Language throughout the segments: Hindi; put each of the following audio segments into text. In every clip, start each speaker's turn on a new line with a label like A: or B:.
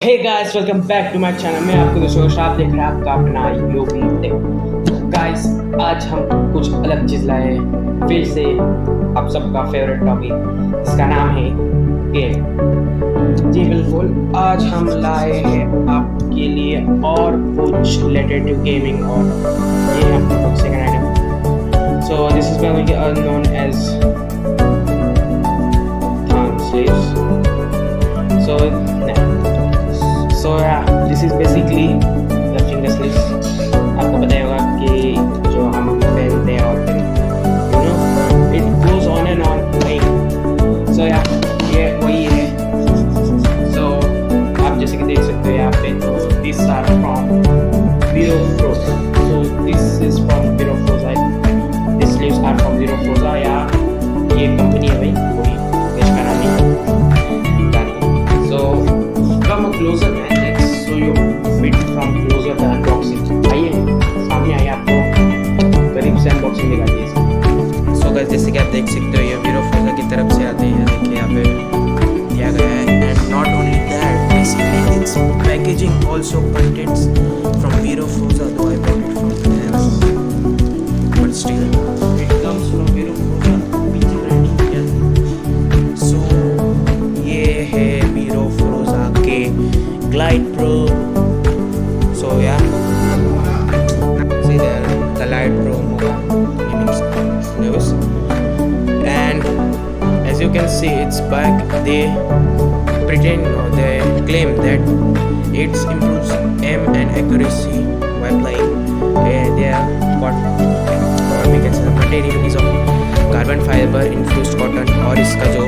A: Hey guys, welcome back to my channel. मैं आपको दोस्तों आप देख रहे हैं आपका अपना योगी टेक। गाइस, आज हम कुछ अलग चीज लाए हैं, फिर से आप सबका फेवरेट टॉपिक जिसका नाम है गेम। जी बिल्कुल, आज हम लाए हैं आपके लिए और कुछ रिलेटेड टू गेमिंग और ये हम कुछ second item. So this is going to be known as thumb sleeves. So yeah, this is basically the finger sleeves. आपको पता होगा कि जो हम पहनते हैं और फिर it goes on and on right? So yeah, ये वही है। So आप जैसे कि देख सकते हो यहाँ पे, तो these are from Vero Froza. So this is from Vero Froza. These sleeves are from Vero Froza. या ये कंपनी है भाई, वही देश का नाम है। So come closer man. Fit from closer the unboxing. आइए सामने आइए, आपको करीब से अनबॉक्सिंग दिखाती है। सो गाइस, जैसे कि आप देख सकते हो ये वीरो फ्रोजा की तरफ से आते हैं। देखिए यहाँ पे दिया गया है। And not only that, basically it's packaging also contents from वीरो फ्रोजा, दो I bought it from them, but still it comes from वीरो फ्रोजा। सो ये है वीरो फ्रोजा के glide pro. So yeah, see there the light pro news, and as you can see it's back. They they claim that it improves aim and accuracy while playing. They have got, or we can say the material is of carbon fiber infused cotton, और इसका जो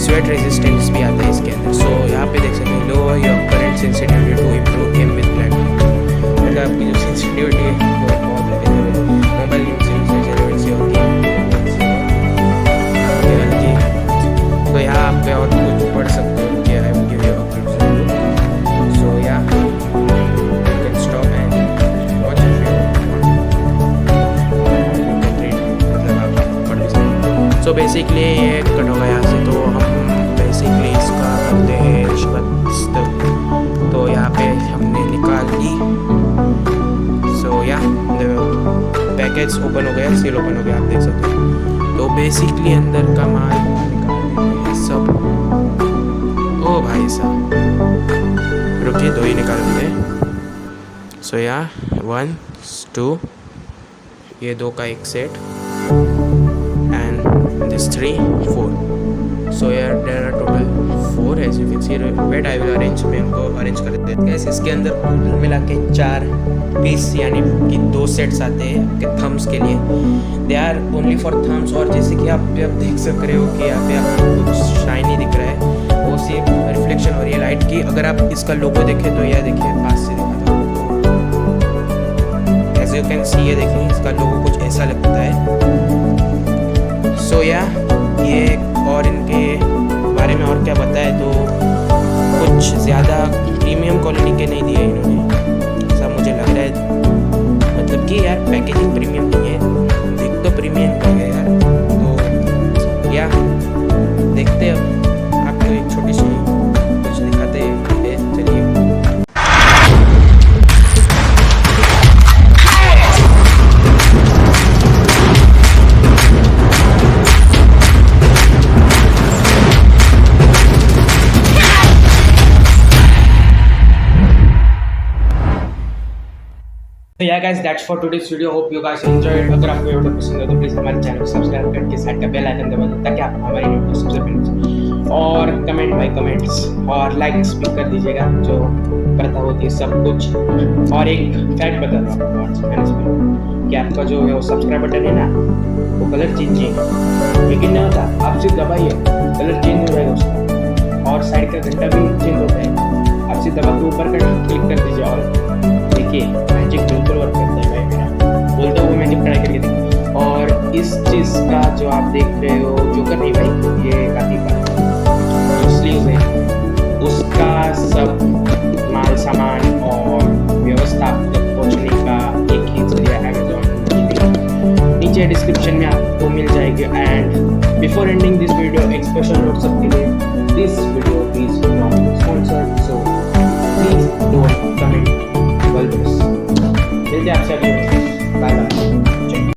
A: स्वेट रेजिस्टेंस भी आता है इसके अंदर. सो यहाँ पे देख सकते हैं lower your current sensitivity to improve aim with black. मतलब आपकी जो सेंसिटिविटी है वो बहुत मोबाइल सेंसिटिविटी होती है. तो यहाँ आप पे और कुछ पढ़ सकते हो कि I will give you a clip. So yeah you can stop and watch if you want, मतलब आप पढ़ भी सकते. सो बेसिकली ये कट होगा यहाँ से, तो हम बेसिकली इसका करते हैं शिकस्त. तो यहाँ पे हमने निकाल ली. सो या पैकेज ओपन हो गया, सील ओपन हो गया, आप देख सकते हो. तो बेसिकली अंदर का माल निकाल सब. ओ भाई साहब रुकिए, दो ही निकाल देते. सो या 1 2, ये दो का एक set, and this 3 4. So here there are total 4 as you can see. Wait, I will arrange. मैं इनको अरेंज कर देते हैं. इसके अंदर कुल मिला के 4 पीस यानी कि 2 सेट्स आते हैं आपके थम्स के लिए. They are only for thumbs. और जैसे कि आप देख सक रहे हो कि यहाँ पे आपको कुछ शाइनी दिख रहा है, वो सिर्फ रिफ्लेक्शन हो रही है लाइट की. अगर आप इसका लोगो देखें तो यह देखिए, पास से दिखाता हूँ. एज यू कैन सी, ये देखिए इसका लोगो कुछ ऐसा लगता है. सो या ये और इनके बारे में और क्या बताए, तो कुछ ज़्यादा प्रीमियम क्वालिटी के नहीं दिए इन्होंने, ऐसा मुझे लग रहा है. मतलब कि यार पैकेजिंग प्रीमियम नहीं है, देख तो प्रीमियम हो गया यार. तो या देखते हैं, आपको एक छोटी सी कुछ दिखाते हैं. चलिए. तो या guys, that's for today's video. Hope you guys enjoyed. अगर आपको वीडियो पसंद है तो प्लीज़ हमारे चैनल को सब्सक्राइब करके साइड का बेल आइकन दबा दें, ताकि आप हमारी वीडियो को सबसे पहले, और कमेंट बाय कमेंट्स और लाइक्स भी कर दीजिएगा, जो करता होती है सब कुछ. और एक फैक्ट बता दूँ आपको कि आपका जो है वो सब्सक्राइब बटन है ना, वो कलर चेंज है, लेकिन नहीं होता. आप सिर्फ दबाइए, कलर चेंज हो जाएगा उसका. और साइड का घंटा भी चेंज होता है. आप सिर्फ दबा के ऊपर का क्लिक कर दीजिए, और देखिए मैजिक बिल्कुल वर्क करता है भाई मेरा. बोलता हूँ मैजिक ट्राई करके देखिए. और इस चीज़ का जो आप देख रहे हो, जोकर नहीं भाई, ये काफी का स्लीव है, उसका सब माल सामान और व्यवस्था तक पहुँचने का एक ही जरिया अमेज़ॉन. नीचे डिस्क्रिप्शन में आपको मिल जाएगी. And before ending this video, एक special note सबके लिए, this video is not sponsored, so मिलते हैं आपसे अगले बाय बाय।